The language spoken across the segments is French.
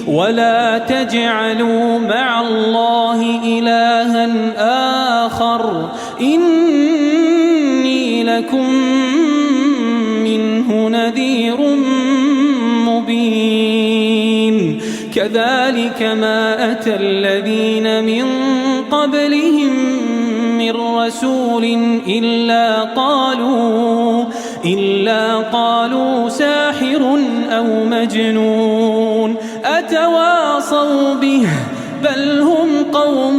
ولا تجعلوا مع الله إلها آخر إني لكم منه نذير مبين كذلك ما أتى الذين من قبلهم من رسول إلا قالوا ساحر أو مجنون أتواصوا به بل هم قوم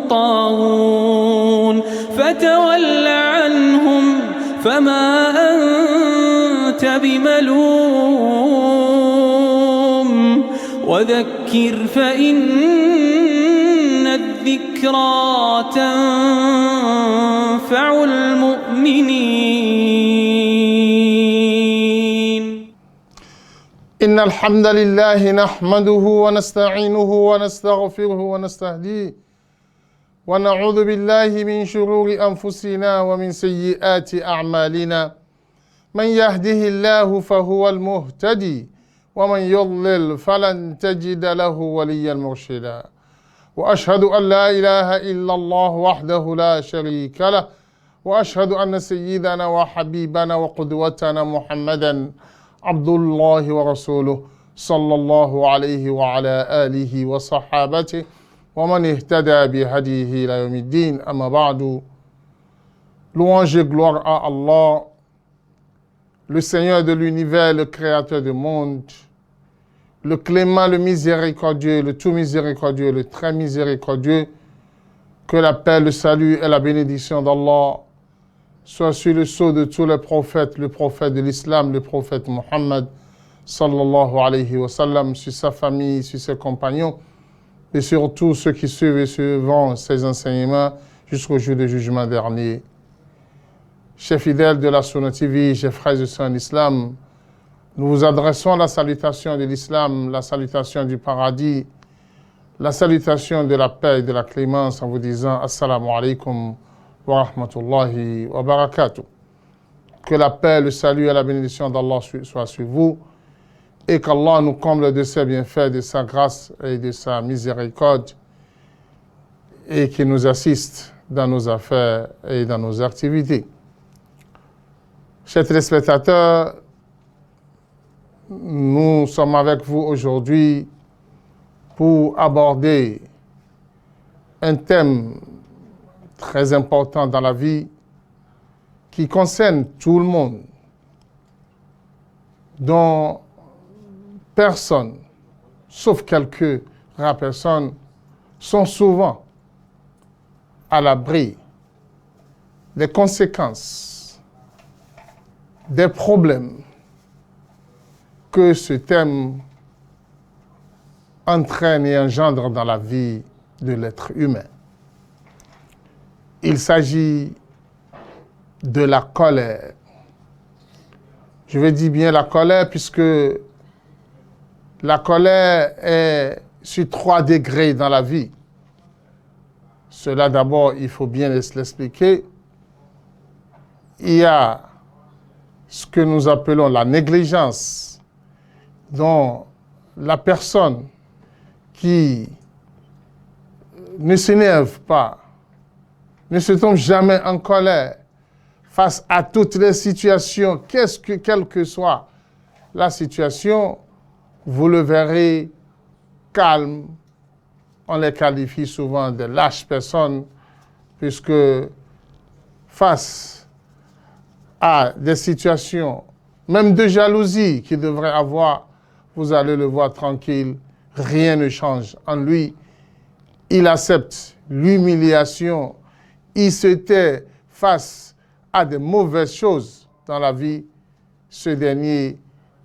طاغون فتول عنهم فما أنت بملوم وذكر فإن الذكرى تنفع المؤمنين إن الحمد لله نحمده ونستعينه ونستغفره ونستهديه ونعوذ بالله من شرور أنفسنا ومن سيئات أعمالنا من يهده الله فهو المهتدي ومن يضلل فلن تجد له وليا مرشدا وأشهد أن لا إله إلا الله وحده لا شريك له وأشهد أن سيدنا وحبيبنا وقدوتنا محمدا عبد الله ورسوله صلى الله عليه وعلى آله وصحابته ومن اهتدى بهديه إلى يوم الدين أما بعد. Louange et gloire à Allah, le Seigneur de l'univers, le Créateur du monde, le clément, le miséricordieux, le tout miséricordieux, le très miséricordieux, que la paix, le salut et la bénédiction d'Allah soient sur le sceau de tous les prophètes, le prophète de l'islam, le prophète Muhammad, sallallahu alayhi wa sallam, sur sa famille, sur ses compagnons, et sur tous ceux qui suivent et suivront ses enseignements jusqu'au jour du jugement dernier. Chers fidèles de la Sunna TV, chers frères et sœurs en islam, nous vous adressons la salutation de l'islam, la salutation du paradis, la salutation de la paix et de la clémence en vous disant Assalamu alaikum wa rahmatullahi wa barakatuh. Que la paix, le salut et la bénédiction d'Allah soient sur vous et qu'Allah nous comble de ses bienfaits, de sa grâce et de sa miséricorde et qu'il nous assiste dans nos affaires et dans nos activités. Chers téléspectateurs, nous sommes avec vous aujourd'hui pour aborder un thème très important dans la vie qui concerne tout le monde, dont personne, sauf quelques rares personnes, sont souvent à l'abri des conséquences, des problèmes que ce thème entraîne et engendre dans la vie de l'être humain. Il s'agit de la colère. Je vais dire bien la colère puisque la colère est sur 3 degrés dans la vie. Cela d'abord, il faut bien l'expliquer. Il y a ce que nous appelons la négligence, dont la personne qui ne s'énerve pas, ne se tombe jamais en colère face à toutes les situations, quelle que soit la situation, vous le verrez calme. On les qualifie souvent de lâches personnes, puisque face à des situations, même de jalousie qu'il devrait avoir, vous allez le voir tranquille, rien ne change en lui. Il accepte l'humiliation, il se tait face à de mauvaises choses dans la vie. Ce dernier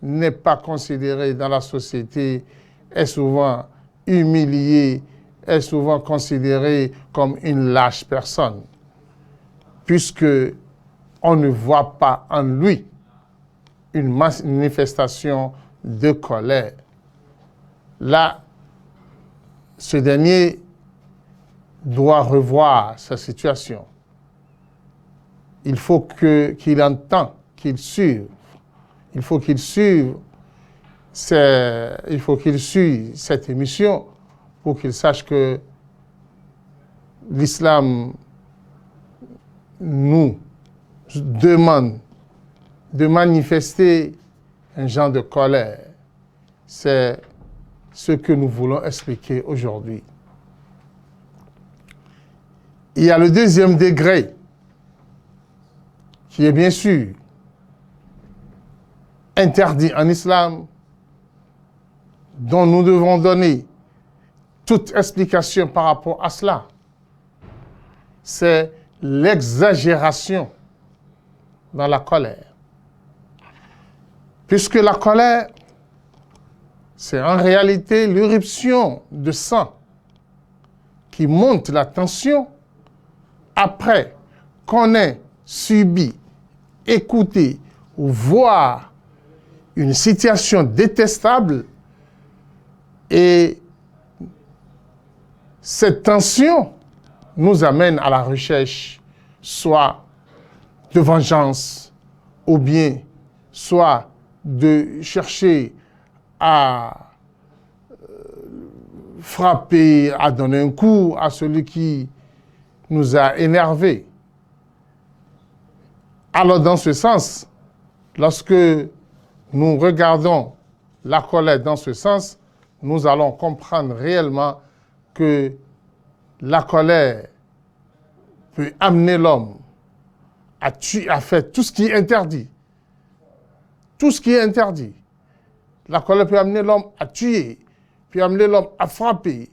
n'est pas considéré dans la société, est souvent humilié, est souvent considéré comme une lâche personne, puisque on ne voit pas en lui une manifestation de colère. Là, ce dernier doit revoir sa situation. Il faut qu'il entende, qu'il suive. Il faut qu'il suive il faut qu'il suive cette émission pour qu'il sache que l'islam nous demande de manifester un genre de colère. C'est ce que nous voulons expliquer aujourd'hui. Il y a le deuxième degré, qui est bien sûr interdit en islam, dont nous devons donner toute explication par rapport à cela. C'est l'exagération dans la colère. Puisque la colère, c'est en réalité l'éruption de sang qui monte la tension après qu'on ait subi, écouté ou voir une situation détestable, et cette tension nous amène à la recherche soit de vengeance ou bien soit de chercher à frapper, à donner un coup à celui qui nous a énervés. Alors dans ce sens, lorsque nous regardons la colère dans ce sens, nous allons comprendre réellement que la colère peut amener l'homme à faire tout ce qui est interdit. Tout ce qui est interdit. La colère peut amener l'homme à tuer, peut amener l'homme à frapper,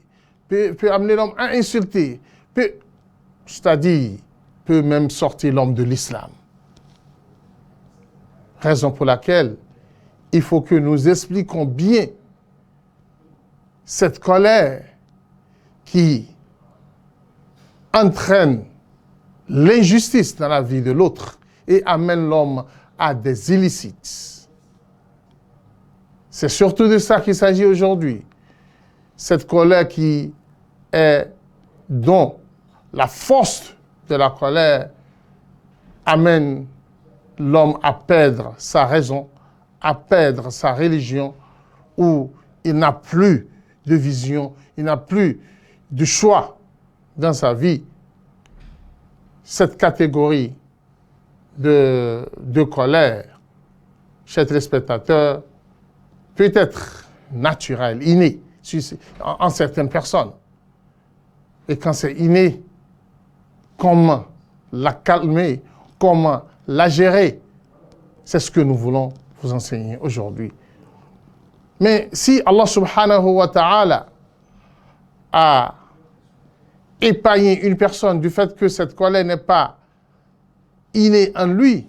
peut amener l'homme à insulter, c'est-à-dire peut même sortir l'homme de l'islam. Raison pour laquelle il faut que nous expliquions bien cette colère qui entraîne l'injustice dans la vie de l'autre et amène l'homme à des illicites. C'est surtout de ça qu'il s'agit aujourd'hui. Cette colère dont la force de la colère amène l'homme à perdre sa raison, à perdre sa religion, où il n'a plus de vision, il n'a plus de choix dans sa vie. Cette catégorie de colère chez les spectateurs peut être naturelle, innée en certaines personnes. Et quand c'est inné, comment la calmer, comment la gérer, c'est ce que nous voulons vous enseigner aujourd'hui. Mais si Allah subhanahu wa ta'ala a épargné une personne du fait que cette colère n'est pas innée en lui,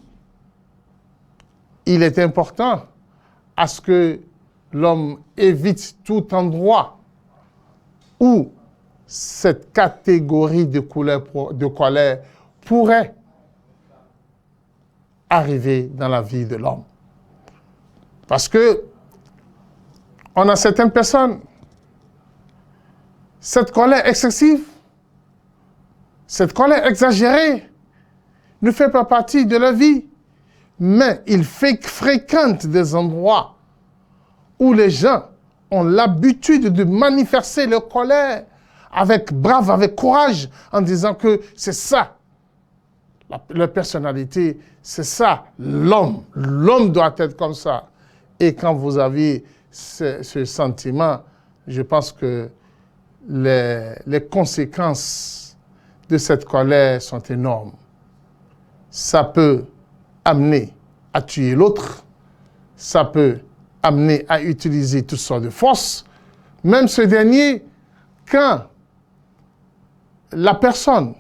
il est important à ce que l'homme évite tout endroit où cette catégorie de colère pourrait arriver dans la vie de l'homme. Parce que on a certaines personnes, cette colère excessive, cette colère exagérée ne fait pas partie de leur vie, mais ils fréquentent des endroits où les gens ont l'habitude de manifester leur colère avec brave, avec courage, en disant que c'est ça, leur personnalité, c'est ça, l'homme. L'homme doit être comme ça. Et quand vous avez ce sentiment, je pense que les conséquences de cette colère sont énormes. Ça peut amener à tuer l'autre, ça peut amener à utiliser toutes sortes de forces. Même ce dernier, quand la personne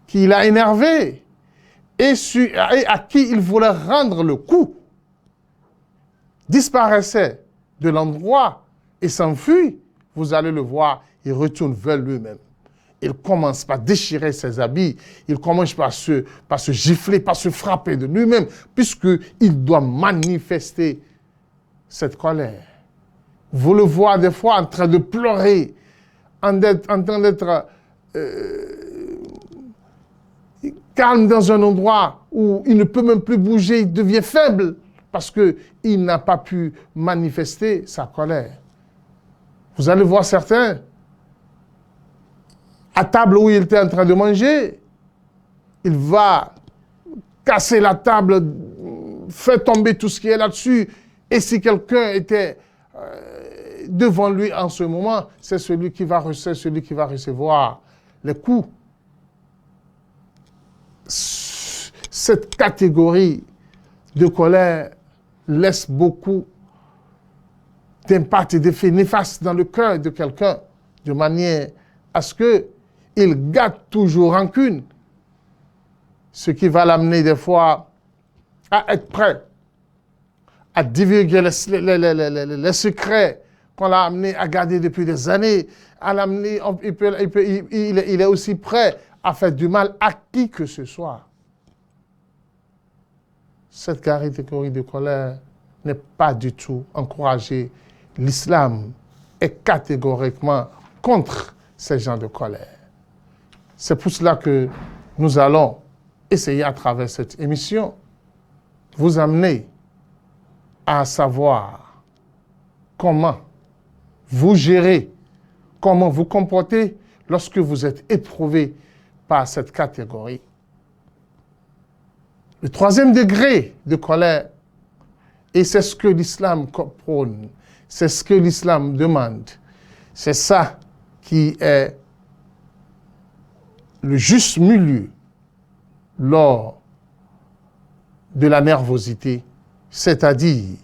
qui l'a énervé et à qui il voulait rendre le coup disparaissait de l'endroit et s'enfuit, vous allez le voir, il retourne vers lui-même. Il commence par déchirer ses habits, il commence par se gifler, par se frapper de lui-même, puisqu'il doit manifester cette colère. Vous le voyez des fois en train de pleurer, en train d'être calme dans un endroit où il ne peut même plus bouger, il devient faible, parce qu'il n'a pas pu manifester sa colère. Vous allez voir certains, à table où il était en train de manger, il va casser la table, faire tomber tout ce qui est là-dessus. Et si quelqu'un était devant lui en ce moment, c'est celui qui va recevoir les coups. Cette catégorie de colère laisse beaucoup d'impact et d'effets néfastes dans le cœur de quelqu'un, de manière à ce qu'il garde toujours rancune, ce qui va l'amener des fois à être prêt à divulguer les secrets qu'on l'a amené à garder depuis des années, il est aussi prêt à faire du mal à qui que ce soit. Cette catégorie de colère n'est pas du tout encouragée. L'islam est catégoriquement contre ces gens de colère. C'est pour cela que nous allons essayer à travers cette émission vous amener à savoir comment vous gérez, comment vous comportez lorsque vous êtes éprouvé par cette catégorie. Le troisième degré de colère, et c'est ce que l'islam prône, c'est ce que l'islam demande, c'est ça qui est le juste milieu lors de la nervosité, c'est-à-dire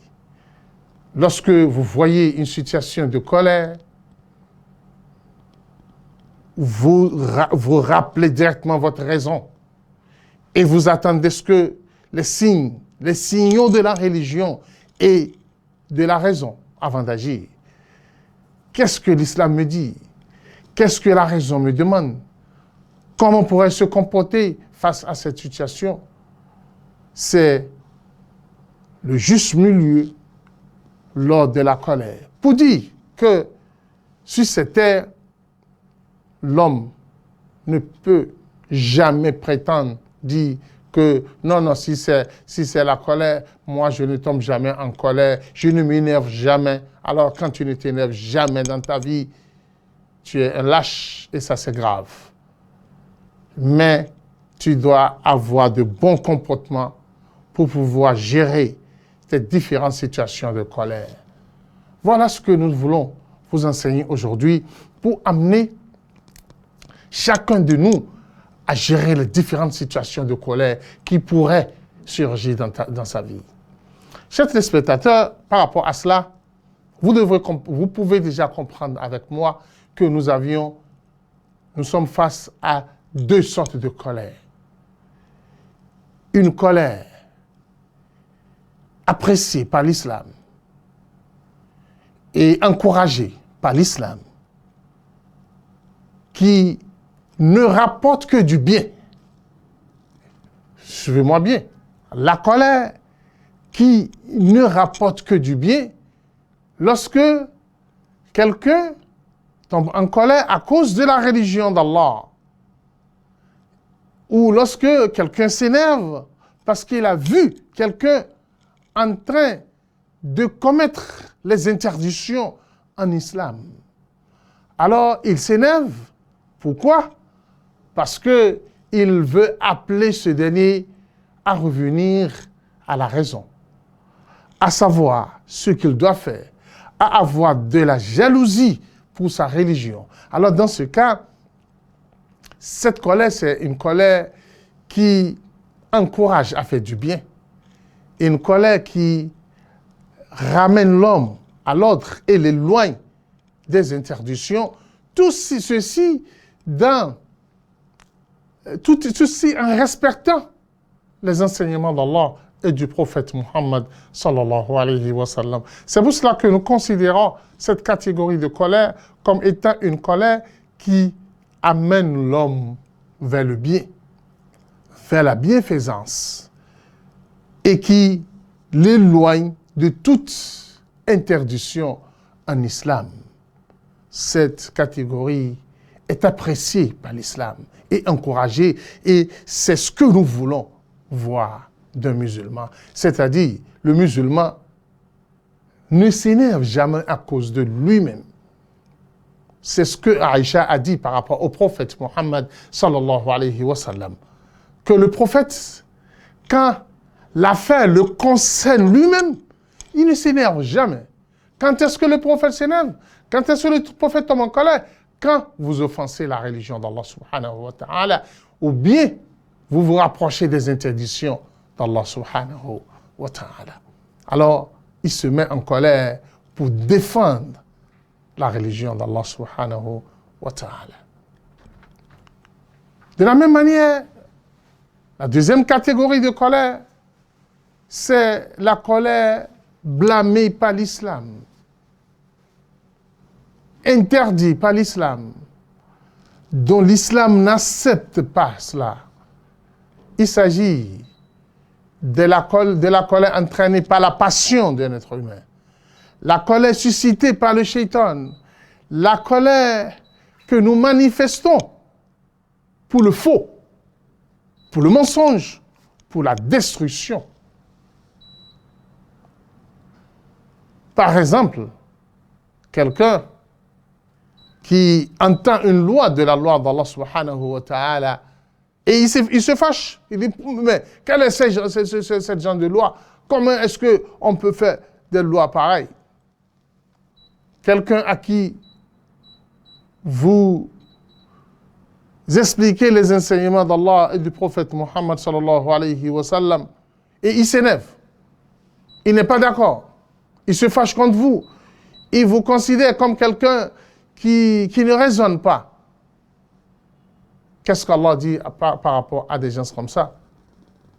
lorsque vous voyez une situation de colère, vous rappelez directement votre raison et vous attendez ce que les signaux de la religion et de la raison avant d'agir. Qu'est-ce que l'islam me dit? Qu'est-ce que la raison me demande? Comment on pourrait se comporter face à cette situation? C'est le juste milieu lors de la colère. Pour dire que sur cette terre, l'homme ne peut jamais prétendre dire que non, si c'est la colère, moi je ne tombe jamais en colère, je ne m'énerve jamais. Alors quand tu ne t'énerves jamais dans ta vie, tu es un lâche et ça c'est grave. Mais tu dois avoir de bons comportements pour pouvoir gérer ces différentes situations de colère. Voilà ce que nous voulons vous enseigner aujourd'hui pour amener chacun de nous à gérer les différentes situations de colère qui pourraient surgir dans sa vie. Chers téléspectateurs, par rapport à cela, vous pouvez déjà comprendre avec moi que nous sommes face à deux sortes de colère. Une colère appréciée par l'islam et encouragée par l'islam qui ne rapporte que du bien. Suivez-moi bien. La colère qui ne rapporte que du bien lorsque quelqu'un tombe en colère à cause de la religion d'Allah ou lorsque quelqu'un s'énerve parce qu'il a vu quelqu'un en train de commettre les interdictions en islam. Alors, il s'énerve. Pourquoi? Parce qu'il veut appeler ce dernier à revenir à la raison, à savoir ce qu'il doit faire, à avoir de la jalousie pour sa religion. Alors, dans ce cas, cette colère, c'est une colère qui encourage à faire du bien. Une colère qui ramène l'homme à l'ordre et l'éloigne des interdictions. Tout ceci en respectant les enseignements d'Allah et du prophète Muhammad sallallahu alayhi wa sallam. C'est pour cela que nous considérons cette catégorie de colère comme étant une colère qui amène l'homme vers le bien, vers la bienfaisance et qui l'éloigne de toute interdiction en islam. Cette catégorie est appréciée par l'islam et encouragée, et c'est ce que nous voulons voir d'un musulman, c'est-à-dire le musulman ne s'énerve jamais à cause de lui-même. C'est ce que Aïcha a dit par rapport au prophète Mohammed sallallahu alayhi wa sallam. Que le prophète, quand l'affaire le concerne lui-même, il ne s'énerve jamais. Quand est-ce que le prophète s'énerve? Quand est-ce que le prophète tombe en colère? Quand vous offensez la religion d'Allah subhanahu wa ta'ala, ou bien vous vous rapprochez des interdictions d'Allah subhanahu wa ta'ala. Alors, il se met en colère pour défendre la religion d'Allah subhanahu wa ta'ala. De la même manière, la deuxième catégorie de colère, c'est la colère blâmée par l'islam, interdite par l'islam, dont l'islam n'accepte pas cela. Il s'agit de la colère entraînée par la passion d'un être humain, la colère suscitée par le shaitan, la colère que nous manifestons pour le faux, pour le mensonge, pour la destruction. Par exemple, quelqu'un qui entend une loi de la loi d'Allah subhanahu wa ta'ala et il se fâche. Il dit, mais quel est ce genre de loi? Comment est-ce qu'on peut faire des lois pareilles? Quelqu'un à qui vous expliquez les enseignements d'Allah et du prophète Muhammad sallallahu alayhi wa sallam et il s'énerve. Il n'est pas d'accord. Il se fâche contre vous. Il vous considère comme quelqu'un qui ne raisonne pas. Qu'est-ce qu'Allah dit par rapport à des gens comme ça?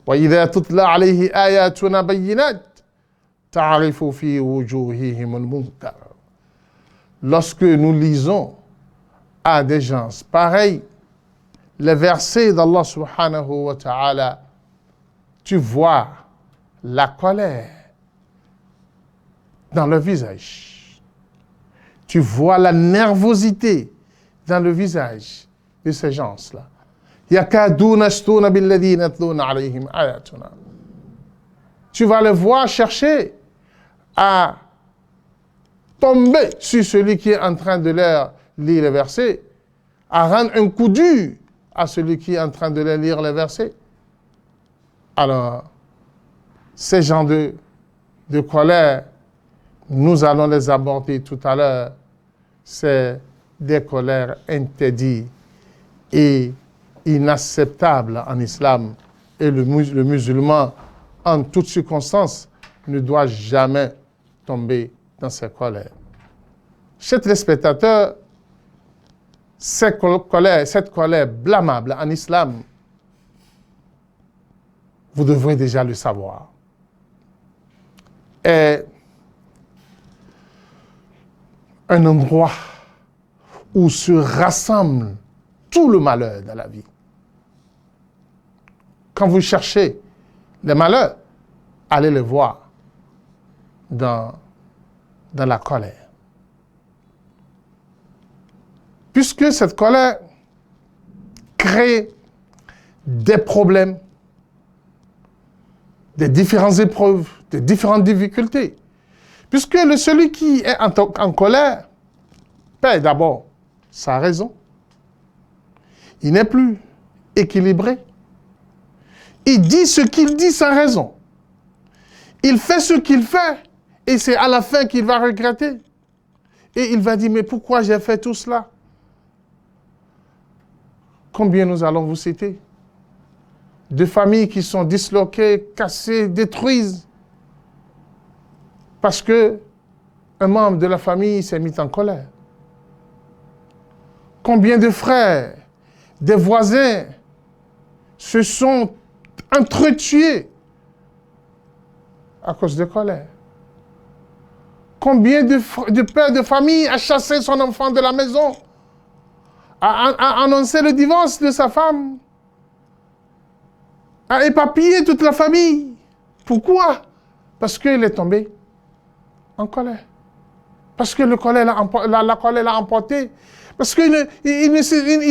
وَإِذَا تُتْلَى عَلَيْهِ آيَاتُنَا بَيِّنَاتٍ تَعْرِفُ فِي وُجُوهِهِمُ الْمُنكَرَ. Lorsque nous lisons à des gens pareils les versets d'Allah subhanahu wa ta'ala, tu vois la colère dans le visage. Tu vois la nervosité dans le visage de ces gens-là. Tu vas les voir chercher à tomber sur celui qui est en train de leur lire les versets, à rendre un coup dur à celui qui est en train de leur lire les versets. Alors, ces gens de colère, nous allons les aborder tout à l'heure. C'est des colères interdites et inacceptables en islam. Et le musulman, en toutes circonstances, ne doit jamais tomber dans ces colères. Chers téléspectateurs, cette colère blâmable en islam, vous devrez déjà le savoir, est un endroit où se rassemble tout le malheur de la vie. Quand vous cherchez les malheurs, allez les voir dans la colère. Puisque cette colère crée des problèmes, des différentes épreuves, des différentes difficultés. Puisque celui qui est en colère perd d'abord sa raison. Il n'est plus équilibré. Il dit ce qu'il dit sans raison. Il fait ce qu'il fait et c'est à la fin qu'il va regretter. Et il va dire, mais pourquoi j'ai fait tout cela? Combien nous allons vous citer? De familles qui sont disloquées, cassées, détruites. Parce que un membre de la famille s'est mis en colère. Combien de frères, des voisins se sont entretués à cause de colère? Combien de pères de famille a chassé son enfant de la maison, a annoncé le divorce de sa femme, a éparpillé toute la famille? Pourquoi? Parce qu'il est tombé en colère. Parce que la colère l'a emporté. Parce qu'il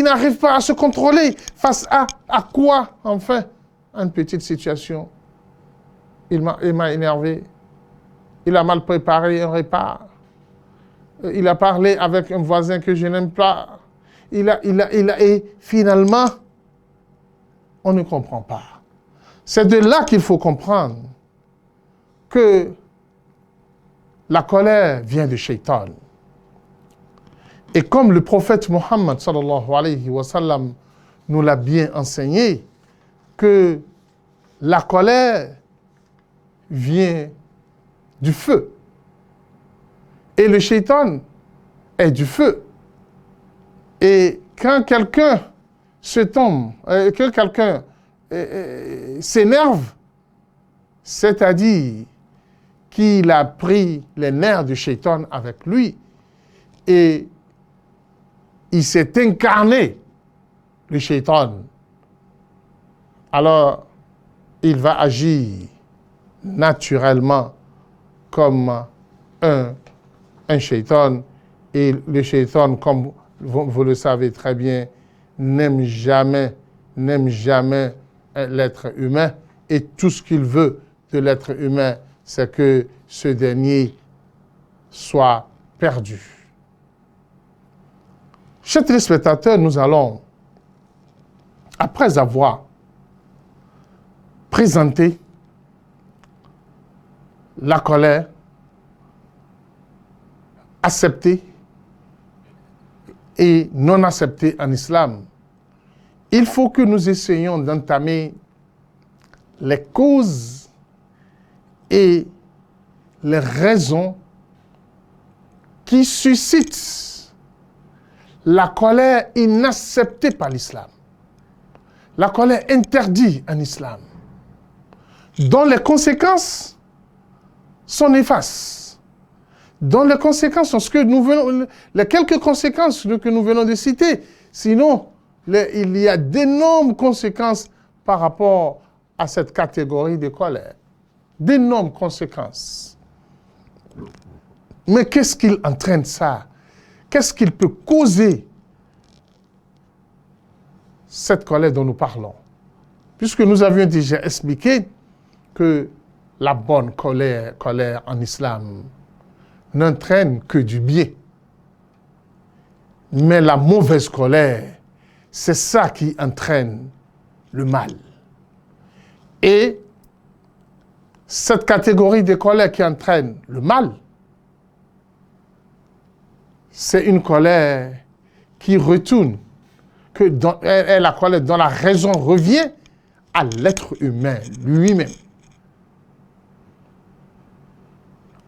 n'arrive pas à se contrôler face à quoi, enfin, une petite situation. il m'a énervé. Il a mal préparé un repas. Il a parlé avec un voisin que je n'aime pas. Et finalement, on ne comprend pas. C'est de là qu'il faut comprendre que la colère vient de Shaitan. Et comme le prophète Mohammed sallallahu alayhi wa sallam nous l'a bien enseigné, que la colère vient du feu. Et le Shaitan est du feu. Et quand quelqu'un se tombe, que quelqu'un s'énerve, c'est-à-dire qu'il a pris les nerfs du Shaitan avec lui et il s'est incarné, le Shaitan. Alors, il va agir naturellement comme un Shaitan. Et le Shaitan, comme vous le savez très bien, n'aime jamais l'être humain. Et tout ce qu'il veut de l'être humain, c'est que ce dernier soit perdu. Chers téléspectateurs, nous allons, après avoir présenté la colère, acceptée et non acceptée en islam, il faut que nous essayions d'entamer les causes et les raisons qui suscitent la colère inacceptée par l'islam, la colère interdite en islam, dont les conséquences sont néfastes, dont les conséquences sont les quelques conséquences que nous venons de citer. Sinon, il y a d'énormes conséquences par rapport à cette catégorie de colère. D'énormes conséquences. Mais qu'est-ce qu'il entraîne ça? Qu'est-ce qu'il peut causer cette colère dont nous parlons? Puisque nous avions déjà expliqué que la bonne colère en islam n'entraîne que du bien. Mais la mauvaise colère, c'est ça qui entraîne le mal. Et cette catégorie de colère qui entraîne le mal, c'est une colère qui retourne, est la colère dont la raison revient à l'être humain lui-même.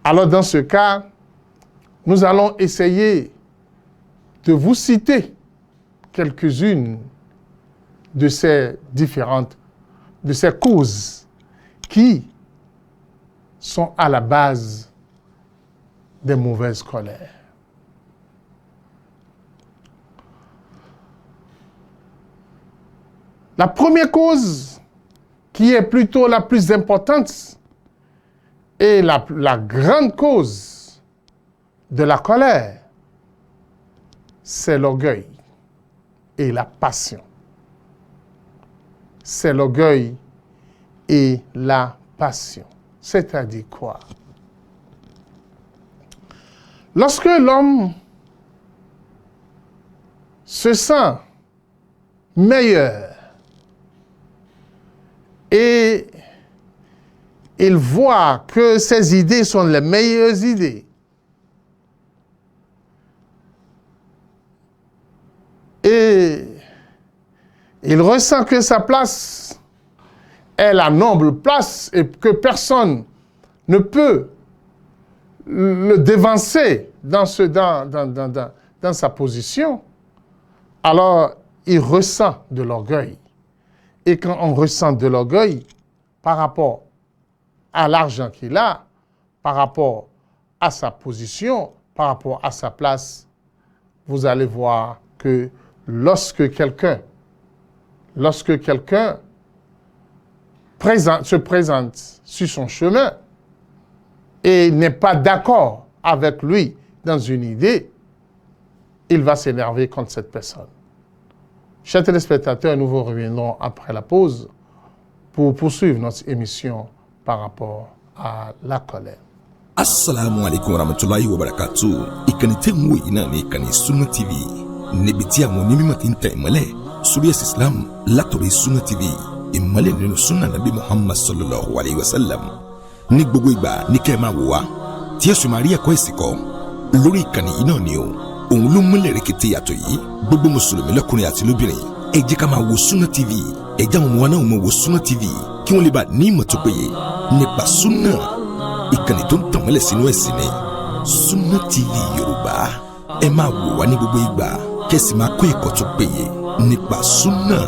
Alors dans ce cas, nous allons essayer de vous citer quelques-unes de ces causes qui sont à la base des mauvaises colères. La première cause, qui est plutôt la plus importante, et la grande cause de la colère, c'est l'orgueil et la passion. C'est l'orgueil et la passion. C'est-à-dire quoi? Lorsque l'homme se sent meilleur et il voit que ses idées sont les meilleures idées, et il ressent que sa place est la noble place et que personne ne peut le dévancer dans sa position, alors il ressent de l'orgueil. Et quand on ressent de l'orgueil par rapport à l'argent qu'il a, par rapport à sa position, par rapport à sa place, vous allez voir que lorsque quelqu'un se présente sur son chemin et n'est pas d'accord avec lui dans une idée, il va s'énerver contre cette personne. Chers téléspectateurs, nous vous reviendrons après la pause pour poursuivre notre émission par rapport à la colère. Assalamu alaikum warahmatullahi wabarakatuh. Ìkànnì tẹ́ ń wò yìí náà ní ìkànnì Sunna TV. Níbi tí àwọn onímọ̀ ti ń tẹ ìmọ́lẹ̀ sórí ẹ̀sìn Islam látọ̀rí Sunna TV. Ìmọ́lẹ̀ nínú Sunna Nabi Muhammad sallallahu alayhi wa sallam. Ní gbogbo ìgbà ní kẹ́ ẹ máa wò wá. Tí ẹ sì máa rí ẹ̀kọ́ ìsìn kọ́. Lórí ìkànnì yìí náà ni o. Òun ló múlẹ̀ rẹ̀kẹ̀tẹ̀ yàtọ̀ yìí. Gbogbo mùsùlùmí lọ́kùnrin àti lóbìnrin. Ẹ jẹ́ ká máa wo Sunna TV. Ẹ jẹ́ àwọn ọmọ wa náà máa wo Sunna TV. Kí wọ́n lè bá ní ìmọ̀ tó péye nípa Sunna. Ìkànnì tó ń tàn mọ́lẹ̀ sínú ẹ̀sìn ni Sunna TV Yorùbá. Ẹ máa wò wá ní gbogbo ìgbà kẹ́sì máa kọ́ ẹ̀kọ́ tó péye nípa Sunna.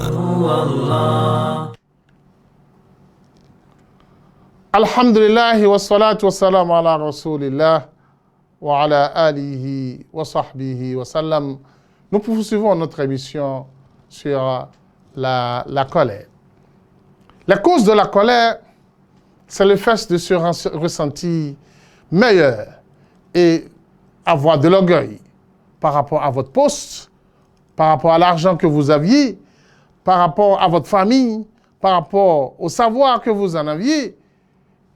Alhamdulillahi wa salatu wa salam ala rasulillah wa ala alihi wa sahbihi wa sallam. Nous poursuivons notre émission sur la colère. La cause de la colère, c'est le fait de se ressentir meilleur et avoir de l'orgueil par rapport à votre poste, par rapport à l'argent que vous aviez, par rapport à votre famille, par rapport au savoir que vous en aviez.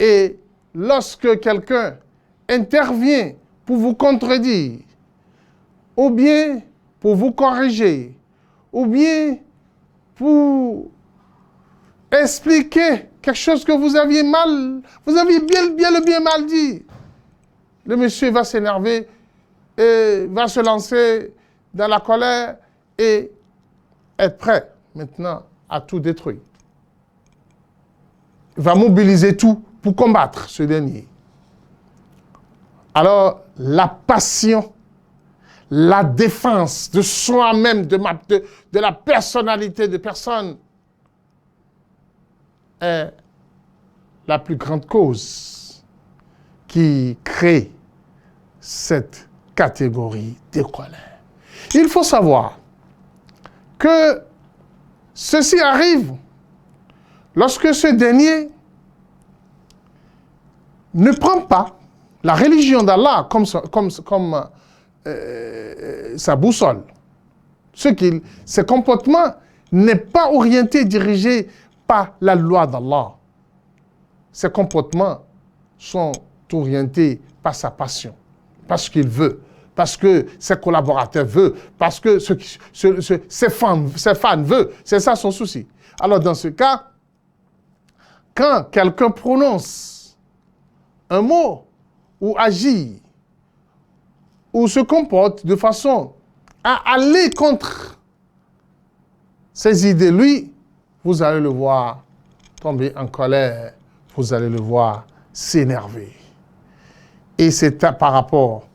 Et lorsque quelqu'un intervient pour vous contredire, ou bien pour vous corriger, ou bien pour expliquer quelque chose que vous aviez bien mal dit, le monsieur va s'énerver et va se lancer dans la colère et être prêt maintenant à tout détruire. Il va mobiliser tout pour combattre ce dernier. Alors, la passion, la défense de soi-même, de la personnalité de personne, est la plus grande cause qui crée cette catégorie de colère. Il faut savoir que ceci arrive lorsque ce dernier ne prend pas la religion d'Allah comme sa boussole. Ce comportement n'est pas orienté, dirigé par la loi d'Allah. Ses comportements sont orientés par sa passion, parce qu'il veut, parce que ses collaborateurs veulent, parce que ses fans veulent. C'est ça son souci. Alors dans ce cas, quand quelqu'un prononce un mot ou agit ou se comporte de façon à aller contre ses idées, lui, vous allez le voir tomber en colère, vous allez le voir s'énerver. Et c'est par rapport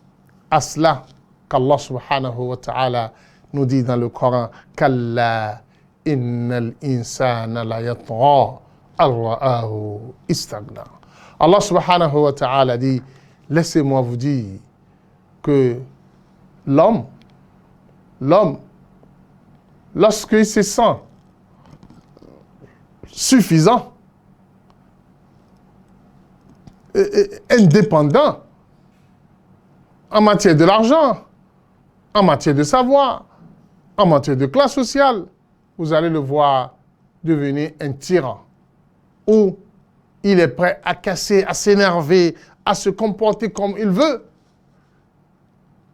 à cela qu'Allah subhanahu wa ta'ala nous dit dans le Coran « Kalla innal insana la yatgha ar-ra'ahu istagna » Allah subhanahu wa ta'ala dit « Laissez-moi vous dire que l'homme, lorsqu'il se sent suffisant, indépendant en matière de l'argent, en matière de savoir, en matière de classe sociale, vous allez le voir devenir un tyran où il est prêt à casser, à s'énerver, à se comporter comme il veut.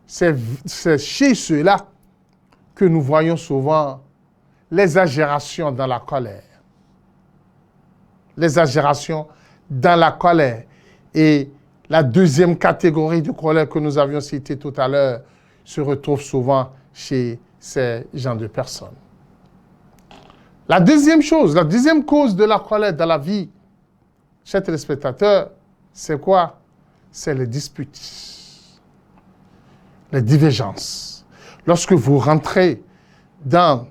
C'est chez ceux-là que nous voyons souvent l'exagération dans la colère. L'exagération dans la colère. Et la deuxième catégorie de colère que nous avions citée tout à l'heure se retrouve souvent chez ces gens de personnes. La deuxième chose, la deuxième cause de la colère dans la vie, chers téléspectateurs, c'est quoi? C'est les disputes, les divergences. Lorsque vous rentrez dans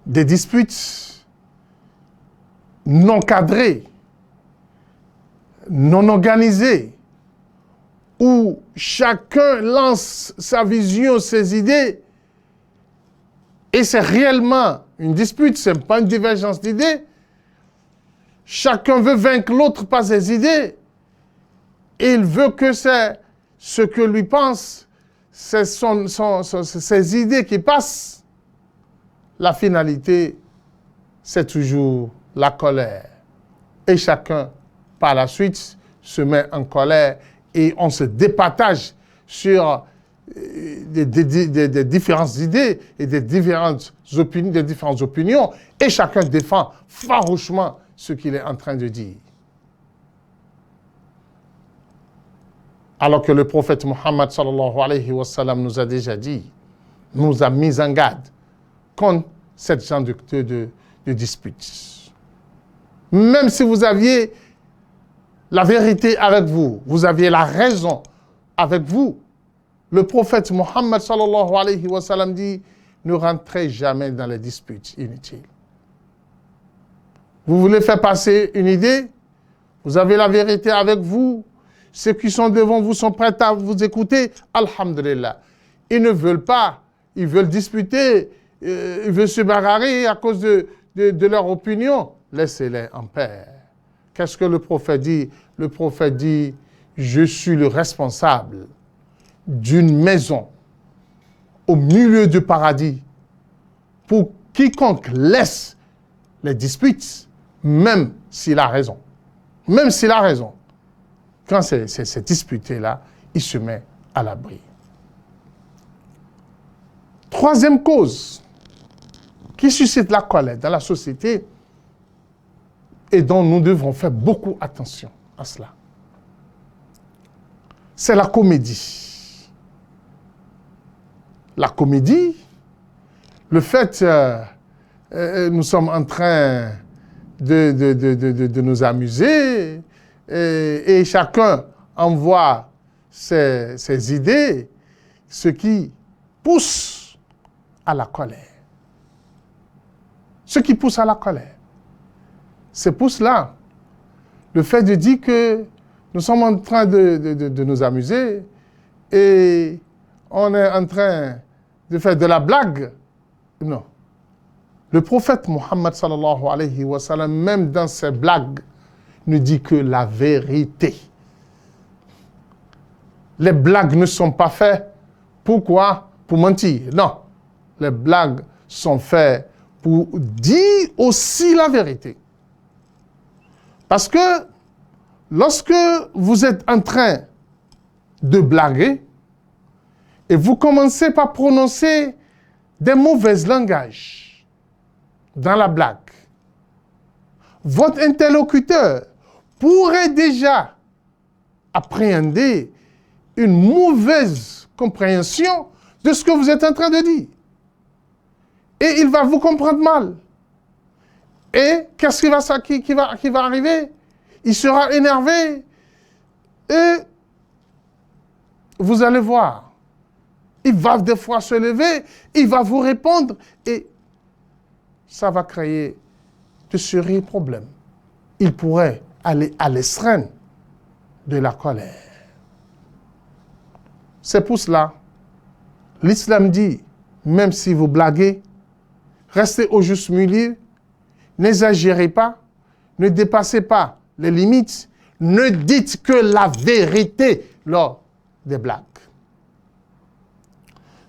des disputes non cadrées, non organisées, où chacun lance sa vision, ses idées, et c'est réellement une dispute, ce n'est pas une divergence d'idées. Chacun veut vaincre l'autre par ses idées. Et il veut que c'est ce que lui pense, c'est ses idées qui passent. La finalité, c'est toujours la colère. Et chacun, par la suite, se met en colère et on se départage sur des différentes idées et des différentes opinions, et chacun défend farouchement ce qu'il est en train de dire. Alors que le prophète Mohammed sallallahu alayhi wa sallam nous a déjà dit, nous a mis en garde contre ce genre de disputes. Même si vous aviez la vérité avec vous, vous aviez la raison avec vous, le prophète Mohammed sallallahu alayhi wa sallam dit, ne rentrez jamais dans les disputes inutiles. Vous voulez faire passer une idée, vous avez la vérité avec vous, ceux qui sont devant vous sont prêts à vous écouter, alhamdulillah. Ils ne veulent pas, ils veulent disputer, ils veulent se bagarrer à cause de leur opinion. Laissez-les en paix. Qu'est-ce que le prophète dit? Le prophète dit, je suis le responsable d'une maison au milieu du paradis pour quiconque laisse les disputes, même s'il a raison. Même s'il a raison. Quand c'est disputé-là, il se met à l'abri. Troisième cause qui suscite la colère dans la société et dont nous devons faire beaucoup attention à cela, c'est la comédie. La comédie, le fait, nous sommes en train de nous amuser et chacun envoie ses idées, ce qui pousse à la colère. Ce qui pousse à la colère. C'est pour cela, le fait de dire que nous sommes en train de nous amuser et on est en train de faire de la blague. Non. Le prophète Mohammed sallallahu alayhi wa sallam, même dans ses blagues, ne dit que la vérité. Les blagues ne sont pas faites. Pourquoi? Pour mentir. Non. Les blagues sont faites pour dire aussi la vérité. Parce que lorsque vous êtes en train de blaguer et vous commencez par prononcer des mauvais langages dans la blague, votre interlocuteur pourrait déjà appréhender une mauvaise compréhension de ce que vous êtes en train de dire. Et il va vous comprendre mal. Et qu'est-ce qui va arriver? Il sera énervé. Et vous allez voir, il va des fois se lever, il va vous répondre et ça va créer de sérieux problèmes. Il pourrait aller à l'extrême de la colère. C'est pour cela, l'islam dit, même si vous blaguez, restez au juste milieu, n'exagérez pas, ne dépassez pas les limites, ne dites que la vérité lors des blagues.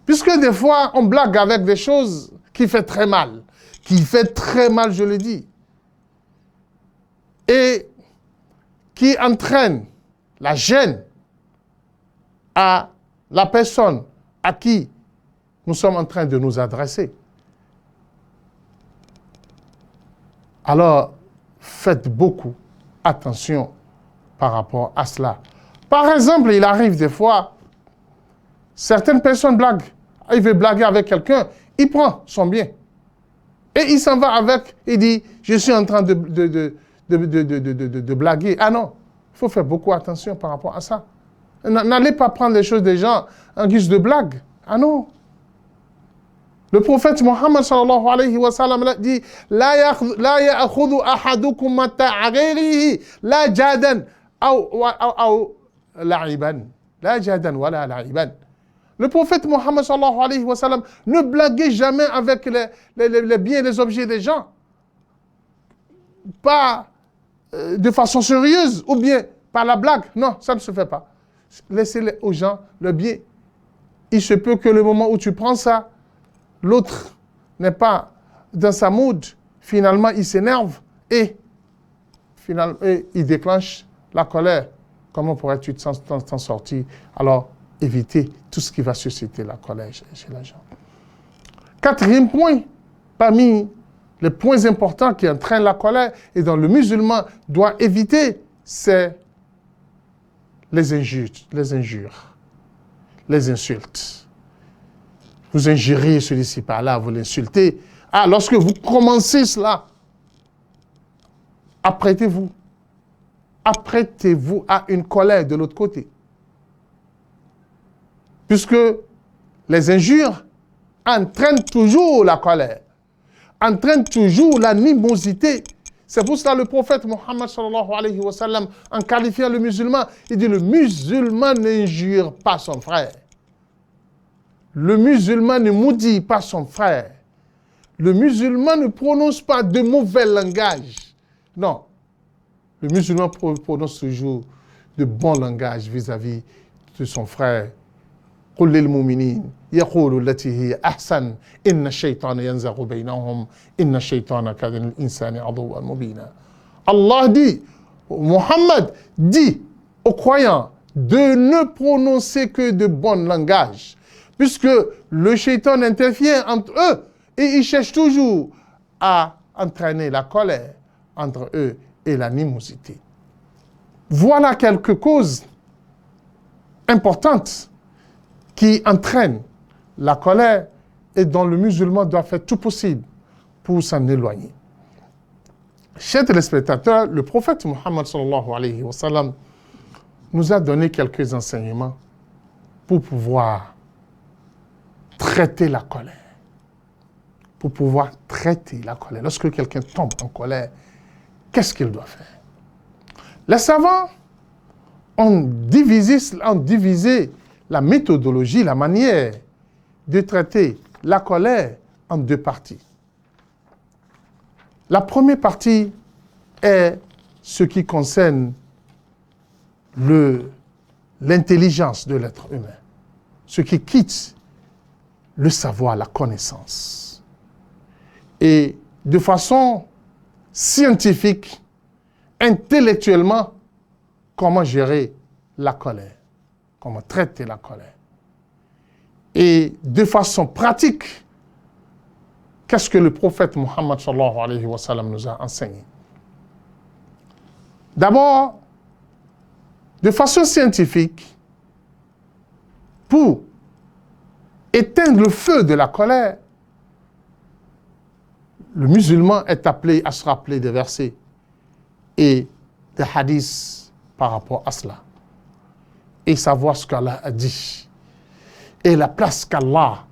Puisque des fois, on blague avec des choses qui font très mal, je le dis, et qui entraînent la gêne à la personne à qui nous sommes en train de nous adresser. Alors, faites beaucoup attention par rapport à cela. Par exemple, il arrive des fois, certaines personnes blaguent. Il veut blaguer avec quelqu'un, il prend son bien. Et il s'en va avec, il dit, je suis en train de blaguer. Ah non, il faut faire beaucoup attention par rapport à ça. N'allez pas prendre les choses des gens en guise de blague. Ah non. Le prophète Mohammed sallallahu alayhi wa sallam dit la ya'khudhu ahadukum mata'a ghayrihi la jadan aw la'iban. La jadan wa la la'iban. Le prophète Mohammed sallallahu alayhi wa sallam ne blaguait jamais avec les biens et les objets des gens. Pas de façon sérieuse ou bien par la blague. Non, ça ne se fait pas. Laissez aux gens le bien. Il se peut que le moment où tu prends ça, l'autre n'est pas dans sa mood. Finalement, il s'énerve et finalement, il déclenche la colère. Comment pourrais-tu t'en sortir? Alors, éviter tout ce qui va susciter la colère chez les gens. Quatrième point, parmi les points importants qui entraînent la colère et dont le musulman doit éviter, c'est les injures, les insultes. Vous injuriez celui-ci par là, vous l'insultez. Ah, lorsque vous commencez cela, apprêtez-vous à une colère de l'autre côté. Puisque les injures entraînent toujours la colère, entraînent toujours l'animosité. C'est pour cela le prophète Mohammed sallallahu alayhi wa sallam, en qualifiant le musulman, il dit le musulman n'injure pas son frère. Le musulman ne maudit pas son frère. Le musulman ne prononce pas de mauvais langage. Non. Le musulman prononce toujours de bons langages vis-à-vis de son frère. قل للمؤمنين يقولوا التي هي أحسن إن الشيطان ينزغ بينهم إن الشيطان كان للإنسان عدوا مبينا. Allah dit, Mohammed dit aux croyants de ne prononcer que de bons langages, puisque le shaitan intervient entre eux et il cherche toujours à entraîner la colère entre eux et l'animosité. Voilà quelques causes importantes qui entraînent la colère et dont le musulman doit faire tout possible pour s'en éloigner. Chers téléspectateurs, le prophète Mohammed sallallahu alayhi wa sallam nous a donné quelques enseignements pour pouvoir traiter la colère. Pour pouvoir traiter la colère. Lorsque quelqu'un tombe en colère, qu'est-ce qu'il doit faire? Les savants ont divisé la méthodologie, la manière de traiter la colère en deux parties. La première partie est ce qui concerne l'intelligence de l'être humain, ce qui quitte le savoir, la connaissance. Et de façon scientifique, intellectuellement, comment gérer la colère. Comment traiter la colère. Et de façon pratique, qu'est-ce que le prophète Mohammed sallallahu alayhi wa sallam nous a enseigné? D'abord, de façon scientifique, pour éteindre le feu de la colère, le musulman est appelé à se rappeler des versets et des hadiths par rapport à cela. Et savoir ce qu'Allah a dit. Et la place qu'Allah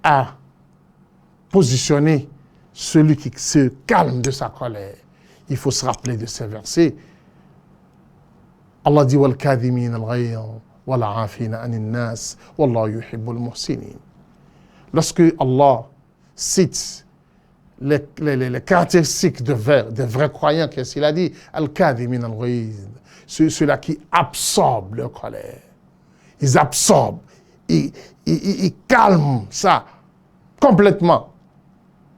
a positionnée, celui qui se calme de sa colère. Il faut se rappeler de ces versets. Allah dit wal kadhimin al-ghayz wal 'afina 'anil nas wallahu yuhibbul muhsinin. Lorsque Allah cite les caractéristiques des vrais croyants, qu'est-ce qu'il a dit? Al-kadhimin al-ghayz. Ceux-là qui absorbent leur colère. Ils absorbent, ils calment ça complètement.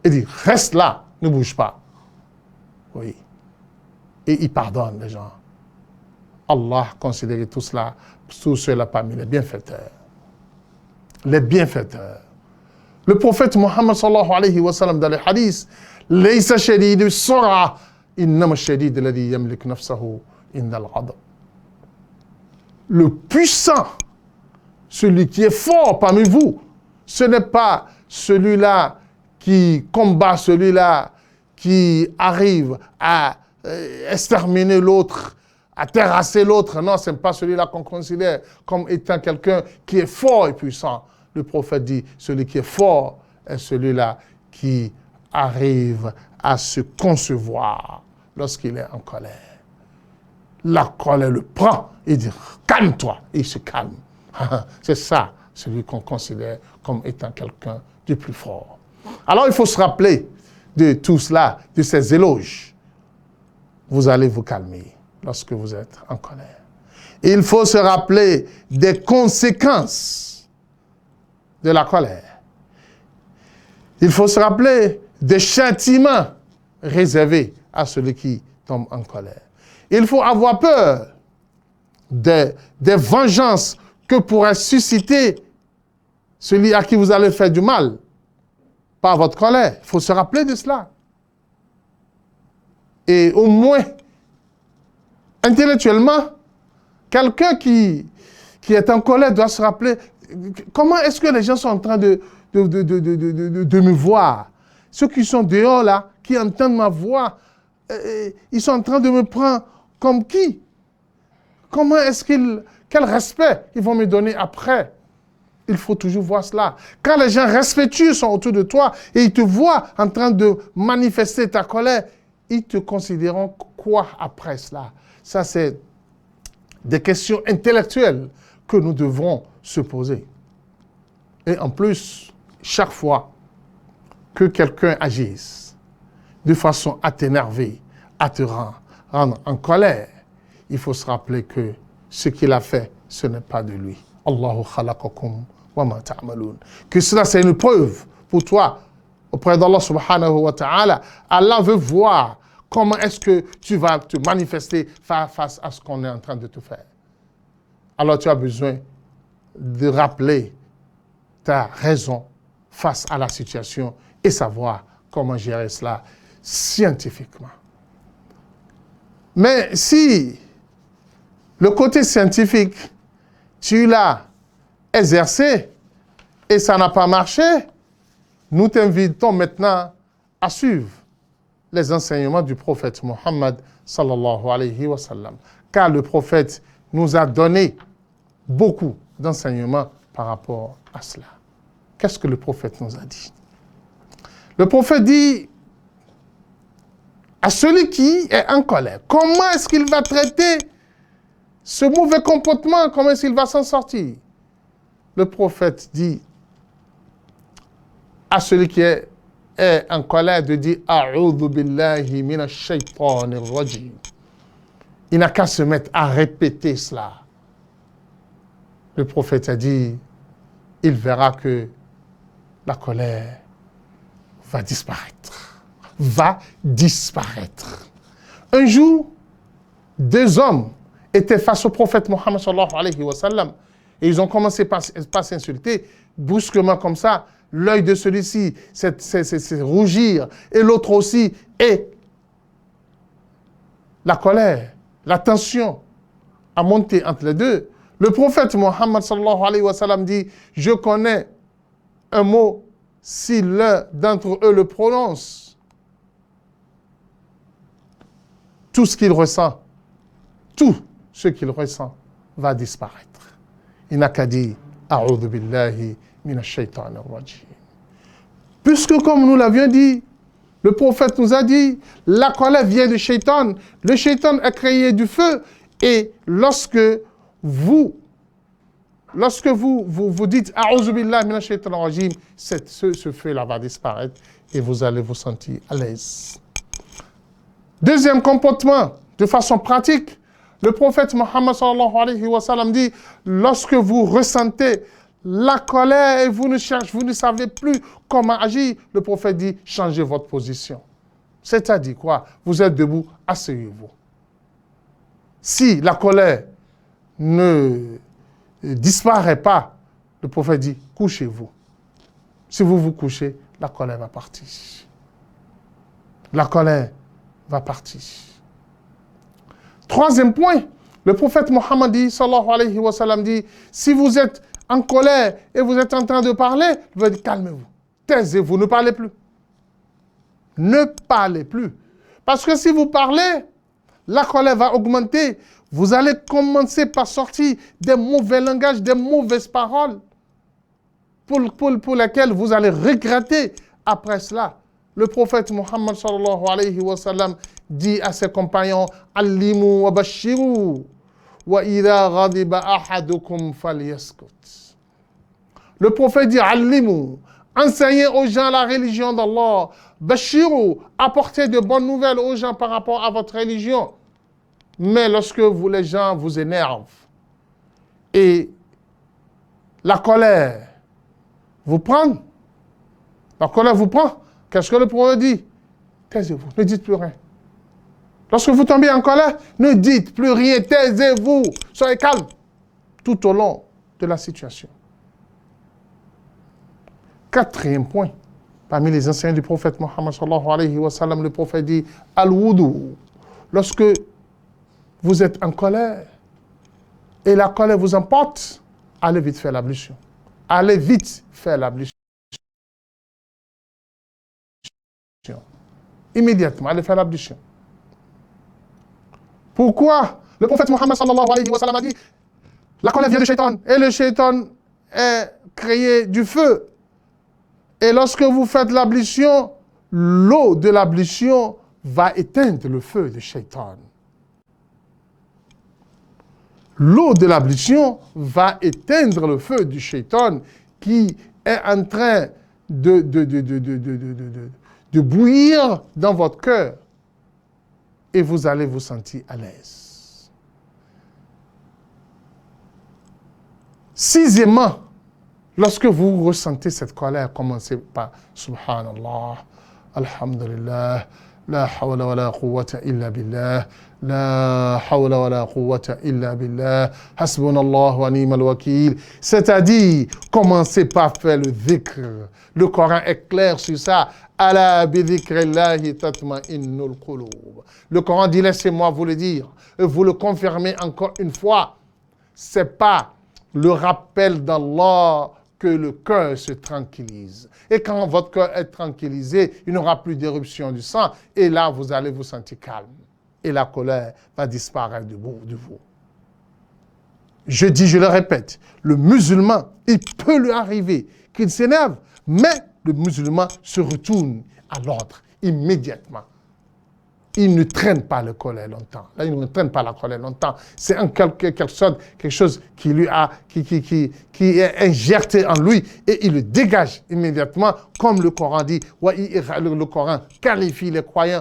Il dit, reste là, ne bouge pas. Oui. Et ils pardonnent les gens. Allah considère tout cela parmi les bienfaiteurs. Les bienfaiteurs. Le prophète Mohammed sallallahu alayhi wa sallam dans les hadiths, Laysa shadidu sur'a, innama shadid alladhi yamlik nafsahu. Le puissant, celui qui est fort parmi vous, ce n'est pas celui-là qui combat, celui-là qui arrive à exterminer l'autre, à terrasser l'autre. Non, ce n'est pas celui-là qu'on considère comme étant quelqu'un qui est fort et puissant. Le prophète dit, celui qui est fort est celui-là qui arrive à se concevoir lorsqu'il est en colère. La colère le prend et dit « calme-toi » et il se calme. C'est ça, celui qu'on considère comme étant quelqu'un de plus fort. Alors il faut se rappeler de tout cela, de ces éloges. Vous allez vous calmer lorsque vous êtes en colère. Il faut se rappeler des conséquences de la colère. Il faut se rappeler des châtiments réservés à celui qui tombe en colère. Il faut avoir peur des vengeances que pourrait susciter celui à qui vous allez faire du mal par votre colère. Il faut se rappeler de cela. Et au moins, intellectuellement, quelqu'un qui est en colère doit se rappeler comment est-ce que les gens sont en train de me voir. Ceux qui sont dehors là, qui entendent ma voix, ils sont en train de me prendre comme qui? Comment est-ce quel respect ils vont me donner après? Il faut toujours voir cela. Quand les gens respectueux sont autour de toi et ils te voient en train de manifester ta colère, ils te considéreront quoi après cela? Ça, c'est des questions intellectuelles que nous devrons se poser. Et en plus, chaque fois que quelqu'un agisse de façon à t'énerver, à te rendre en colère, il faut se rappeler que ce qu'il a fait, ce n'est pas de lui. Allahu khalaqakum wa ma ta'malun. Que cela, c'est une preuve pour toi auprès d'Allah subhanahu wa ta'ala. Allah veut voir comment est-ce que tu vas te manifester face à ce qu'on est en train de te faire. Alors tu as besoin de rappeler ta raison face à la situation et savoir comment gérer cela scientifiquement. Mais si le côté scientifique, tu l'as exercé et ça n'a pas marché, nous t'invitons maintenant à suivre les enseignements du prophète Mohammed sallallahu alayhi wa sallam. Car le prophète nous a donné beaucoup d'enseignements par rapport à cela. Qu'est-ce que le prophète nous a dit? Le prophète dit à celui qui est en colère, comment est-ce qu'il va traiter ce mauvais comportement? Comment est-ce qu'il va s'en sortir? Le prophète dit à celui qui est en colère de dire « A'udhu billahi minash shaytanir rajim ». Il n'a qu'à se mettre à répéter cela. Le prophète a dit, il verra que la colère va disparaître. Va disparaître. Un jour, deux hommes étaient face au prophète Mohammed sallallahu alayhi wa sallam et ils ont commencé par s'insulter brusquement comme ça. L'œil de celui-ci c'est rougir et l'autre aussi. Et la colère, la tension a monté entre les deux. Le prophète Mohammed sallallahu alayhi wa sallam dit, je connais un mot, si l'un d'entre eux le prononce, tout ce qu'il ressent, tout ce qu'il ressent va disparaître. Il n'a qu'à dire, A'udhu billahi minash shaytanir rajim. Puisque comme nous l'avions dit, le prophète nous a dit, la colère vient du shaitan. Le shaitan a créé du feu et lorsque vous dites A'udhu billahi minash shaitanir rajim, ce feu-là va disparaître et vous allez vous sentir à l'aise. Deuxième comportement, de façon pratique, le prophète Mohammed sallallahu alayhi wa sallam dit, lorsque vous ressentez la colère et vous ne savez plus comment agir, le prophète dit, changez votre position. C'est-à-dire quoi? Vous êtes debout, asseyez-vous. Si la colère ne disparaît pas, le prophète dit, couchez-vous. Si vous vous couchez, la colère va partir. La colère va partir. Troisième point, le prophète Mohammed dit, sallallahu alayhi wa sallam dit, si vous êtes en colère et vous êtes en train de parler, il va dire, calmez-vous, taisez-vous, ne parlez plus. Ne parlez plus. Parce que si vous parlez, la colère va augmenter. Vous allez commencer par sortir des mauvais langages, des mauvaises paroles pour lesquelles vous allez regretter après cela. Le prophète Mohammed sallallahu alayhi wa sallam dit à ses compagnons, Allimu wa bashiru wa idha ghadiba ahadukum falyaskut. Le prophète dit, Allimu, enseignez aux gens la religion d'Allah. Bashiru, apportez de bonnes nouvelles aux gens par rapport à votre religion. Mais lorsque les gens vous énervent et la colère vous prend, qu'est-ce que le prophète dit? Taisez-vous, ne dites plus rien. Lorsque vous tombez en colère, ne dites plus rien, taisez-vous, soyez calme tout au long de la situation. Quatrième point, parmi les enseignements du prophète Mohammed sallallahu alayhi wa sallam, le prophète dit Al-Wudu. Lorsque vous êtes en colère et la colère vous emporte, allez vite faire l'ablution. Allez vite faire l'ablution. Immédiatement, allez faire l'ablution. Pourquoi? Le prophète Mohammed sallallahu alayhi wa sallam a dit la colère vient du shaitan et le shaitan est créé du feu. Et lorsque vous faites l'ablution, l'eau de l'ablution va éteindre le feu du shaitan. L'eau de l'ablution va éteindre le feu du shaitan qui est en train de bouillir dans votre cœur. Et vous allez vous sentir à l'aise. Sixièmement, lorsque vous ressentez cette colère, commencez par Subhanallah, Alhamdulillah, La hawla wa la quwwata illa billah, La hawla wa la quwwata illa billah, Hasbunallah wa ni'mal wakil. C'est-à-dire, commencez par faire le dhikr. Le Coran est clair sur ça. Ala bi dhikrillahi tatma'innul qulub. Le Coran dit, laissez-moi vous le dire, et vous le confirmez encore une fois. C'est pas le rappel d'Allah que le cœur se tranquillise. Et quand votre cœur est tranquillisé, il n'y aura plus d'éruption du sang. Et là, vous allez vous sentir calme. Et la colère va disparaître de vous. Je dis, je le répète, le musulman, il peut lui arriver qu'il s'énerve, mais le musulman se retourne à l'ordre immédiatement. Il ne traîne pas la colère longtemps. Là, il ne traîne pas la colère longtemps. C'est en quelque sorte quelque chose qui est injecté en lui et il le dégage immédiatement, comme le Coran dit. Le Coran qualifie les croyants.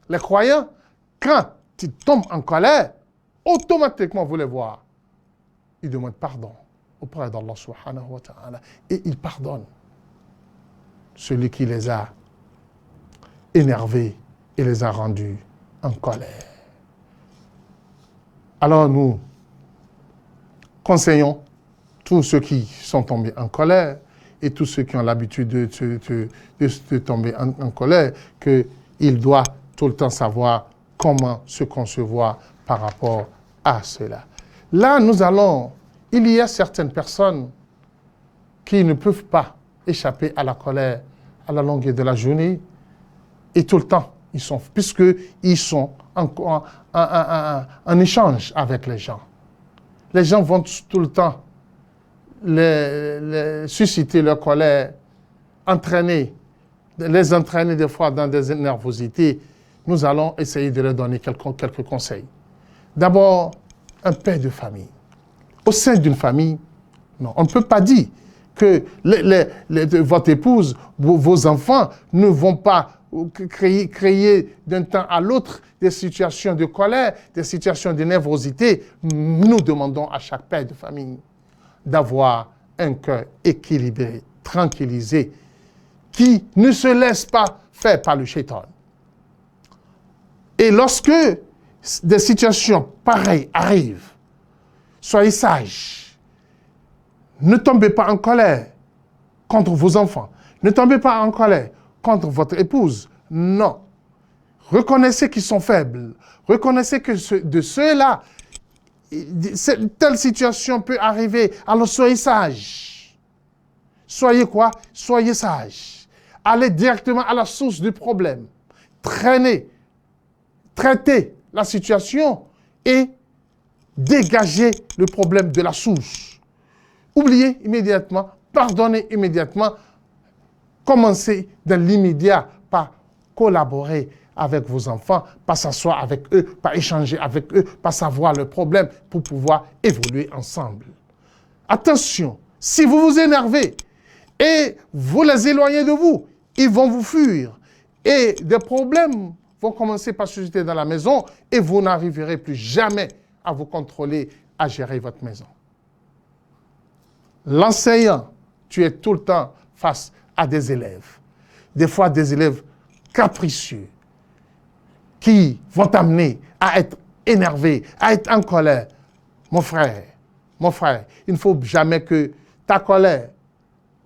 Les croyants, quand ils tombent en colère, automatiquement, vous les voyez, ils demandent pardon auprès d'Allah subhanahu wa ta'ala et ils pardonnent celui qui les a énervés et les a rendus en colère. Alors nous conseillons tous ceux qui sont tombés en colère et tous ceux qui ont l'habitude de tomber en colère qu'ils doivent tout le temps savoir comment se concevoir par rapport à cela. Là, il y a certaines personnes qui ne peuvent pas échapper à la colère à la longueur de la journée. Et tout le temps, puisqu'ils sont en échange avec les gens. Les gens vont tout le temps susciter leur colère, les entraîner des fois dans des nervosités. Nous allons essayer de leur donner quelques conseils. D'abord, un père de famille. Au sein d'une famille, non, on ne peut pas dire que votre épouse, vos enfants ne vont pas créer d'un temps à l'autre des situations de colère, des situations de nervosité. Nous demandons à chaque père de famille d'avoir un cœur équilibré, tranquillisé, qui ne se laisse pas faire par le shaitan. Et lorsque des situations pareilles arrivent, soyez sages. Ne tombez pas en colère contre vos enfants. Ne tombez pas en colère contre votre épouse. Non. Reconnaissez qu'ils sont faibles. Reconnaissez que de ceux-là, telle situation peut arriver. Alors soyez sages. Soyez quoi? Soyez sages. Allez directement à la source du problème. Traitez la situation et dégagez le problème de la source. Oubliez immédiatement, pardonnez immédiatement, commencez dans l'immédiat par collaborer avec vos enfants, par s'asseoir avec eux, par échanger avec eux, par savoir le problème pour pouvoir évoluer ensemble. Attention, si vous vous énervez et vous les éloignez de vous, ils vont vous fuir et des problèmes vont commencer par susciter dans la maison et vous n'arriverez plus jamais à vous contrôler, à gérer votre maison. L'enseignant, tu es tout le temps face à des élèves. Des fois, des élèves capricieux qui vont t'amener à être énervé, à être en colère. Mon frère, il ne faut jamais que ta colère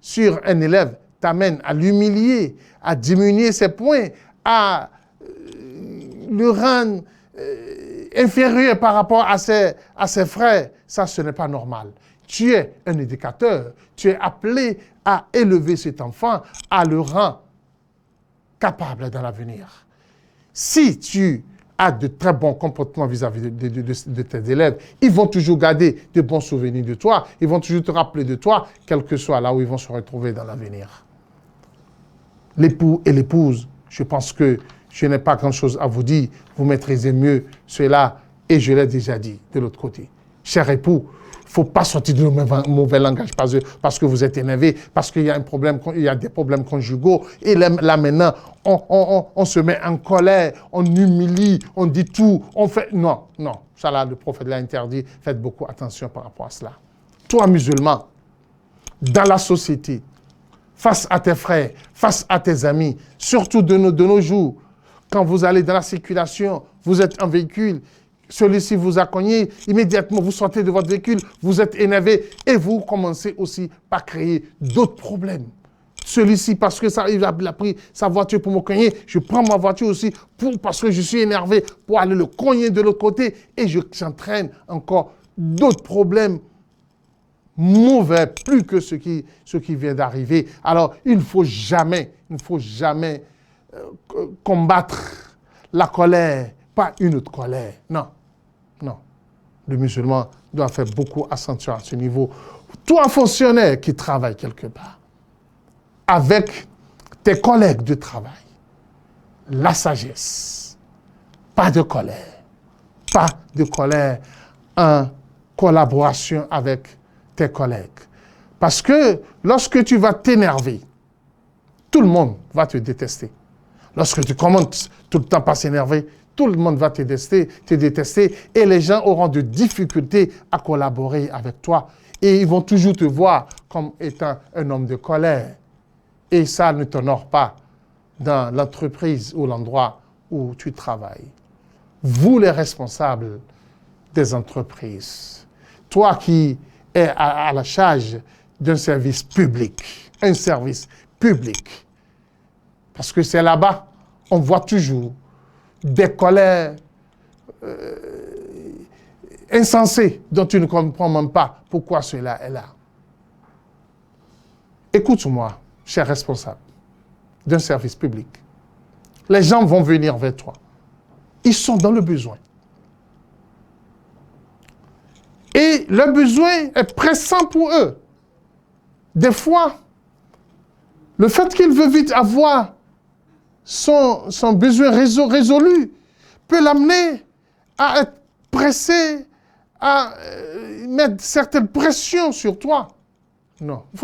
sur un élève t'amène à l'humilier, à diminuer ses points, à le rendre inférieur par rapport à ses frères. Ça, ce n'est pas normal. Tu es un éducateur. Tu es appelé à élever cet enfant, à le rendre capable dans l'avenir. Si tu as de très bons comportements vis-à-vis de tes élèves, ils vont toujours garder de bons souvenirs de toi, ils vont toujours te rappeler de toi, quel que soit là où ils vont se retrouver dans l'avenir. L'époux et l'épouse, je pense que je n'ai pas grand-chose à vous dire, vous maîtrisez mieux cela, et je l'ai déjà dit de l'autre côté. Cher époux, il ne faut pas sortir de mauvais langage parce que vous êtes énervé, parce qu'il y a un problème, il y a des problèmes conjugaux. Et là maintenant, on se met en colère, on humilie, on dit tout, on fait... Non. Ça là, le prophète l'a interdit. Faites beaucoup attention par rapport à cela. Toi, musulman, dans la société, face à tes frères, face à tes amis, surtout de nos jours, quand vous allez dans la circulation, vous êtes en véhicule, celui-ci vous a cogné, immédiatement vous sortez de votre véhicule, vous êtes énervé et vous commencez aussi par créer d'autres problèmes. Celui-ci, parce que il a pris sa voiture pour me cogner, je prends ma voiture aussi parce que je suis énervé pour aller le cogner de l'autre côté et j'entraîne encore d'autres problèmes mauvais, plus que ce qui vient d'arriver. Alors, il ne faut jamais combattre la colère, pas une autre colère. Non. Le musulman doit faire beaucoup attention à ce niveau. Toi, fonctionnaire qui travaille quelque part, avec tes collègues de travail, la sagesse, pas de colère en collaboration avec tes collègues. Parce que lorsque tu vas t'énerver, tout le monde va te détester. Lorsque tu commences tout le temps par s'énerver, tout le monde va te détester et les gens auront de difficultés à collaborer avec toi. Et ils vont toujours te voir comme étant un homme de colère. Et ça ne t'honore pas dans l'entreprise ou l'endroit où tu travailles. Vous, les responsables des entreprises, toi qui es à la charge d'un service public, parce que c'est là-bas, on voit toujours des colères insensées dont tu ne comprends même pas pourquoi cela est là. Écoute-moi, cher responsable d'un service public. Les gens vont venir vers toi. Ils sont dans le besoin. Et le besoin est pressant pour eux. Des fois, le fait qu'il veut vite avoir son besoin résolu peut l'amener à être pressé, à mettre certaines pressions sur toi. Non, il ne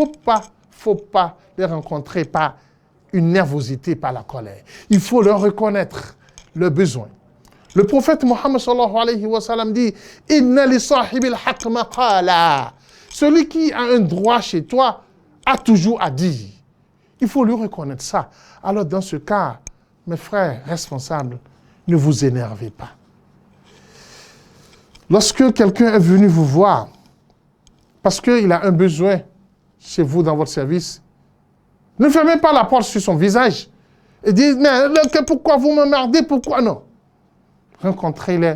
faut pas les rencontrer par une nervosité, par la colère. Il faut leur reconnaître le besoin. Le prophète Mohammed sallallahu alayhi wa sallam dit « Inna li sahibil haqq maqala » Celui qui a un droit chez toi a toujours à dire. Il faut lui reconnaître ça. Alors dans ce cas, mes frères responsables, ne vous énervez pas. Lorsque quelqu'un est venu vous voir, parce qu'il a un besoin chez vous dans votre service, ne fermez pas la porte sur son visage et dites, mais pourquoi vous m'emmerdez, pourquoi non? Rencontrez-les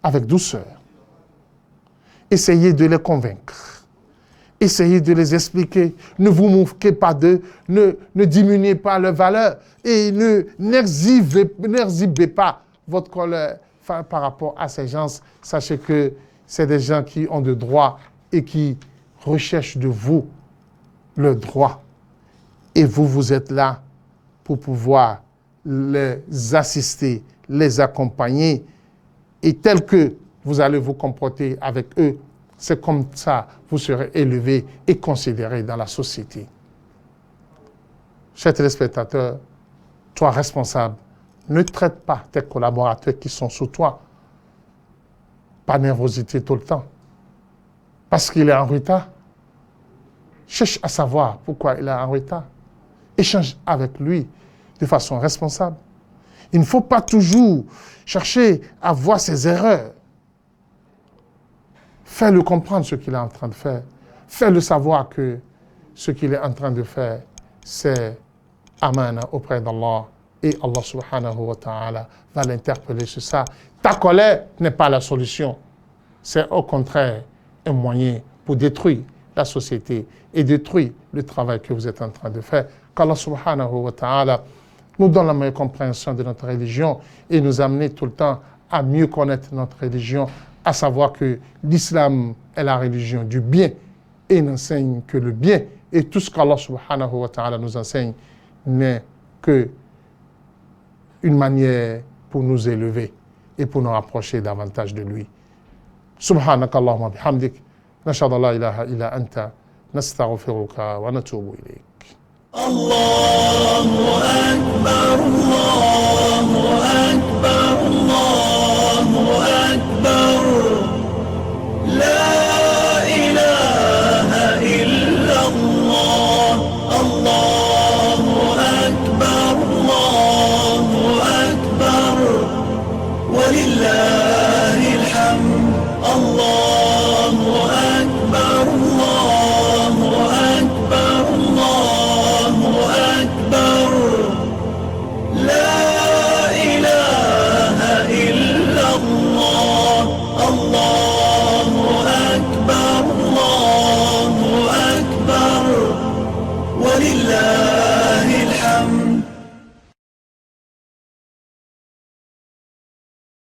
avec douceur. Essayez de les convaincre. Essayez de les expliquer. Ne vous moquez pas d'eux. Ne diminuez pas leur valeur. Et n'exhibez pas votre colère par rapport à ces gens. Sachez que c'est des gens qui ont de droits et qui recherchent de vous le droit. Et vous êtes là pour pouvoir les assister, les accompagner. Et tel que vous allez vous comporter avec eux, c'est comme ça vous serez élevé et considéré dans la société. Chers téléspectateurs, toi responsable, ne traite pas tes collaborateurs qui sont sous toi par nervosité tout le temps. Parce qu'il est en retard. Cherche à savoir pourquoi il est en retard. Échange avec lui. de façon responsable. Il ne faut pas toujours chercher à voir ses erreurs. Fais-le comprendre ce qu'il est en train de faire. Fais-le savoir que ce qu'il est en train de faire, c'est amana auprès d'Allah. Et Allah subhanahu wa ta'ala va l'interpeller sur ça. Ta colère n'est pas la solution. C'est au contraire un moyen pour détruire la société et détruire le travail que vous êtes en train de faire. Qu'Allah subhanahu wa ta'ala nous donne la meilleure compréhension de notre religion et nous amener tout le temps à mieux connaître notre religion, à savoir que l'islam est la religion du bien et n'enseigne que le bien. Et tout ce qu'Allah subhanahu wa ta'ala nous enseigne n'est que une manière pour nous élever et pour nous rapprocher davantage de lui. Subhanaka Allahumma bihamdik, nashhadu la ilaha illa anta, nastaghfiruka wa natubu ilayk. Allahu Akbar, Allahu Akbar, Allahu Akbar. La ilaha illa Allah, Allahu Akbar, Allahu Akbar. Walillah.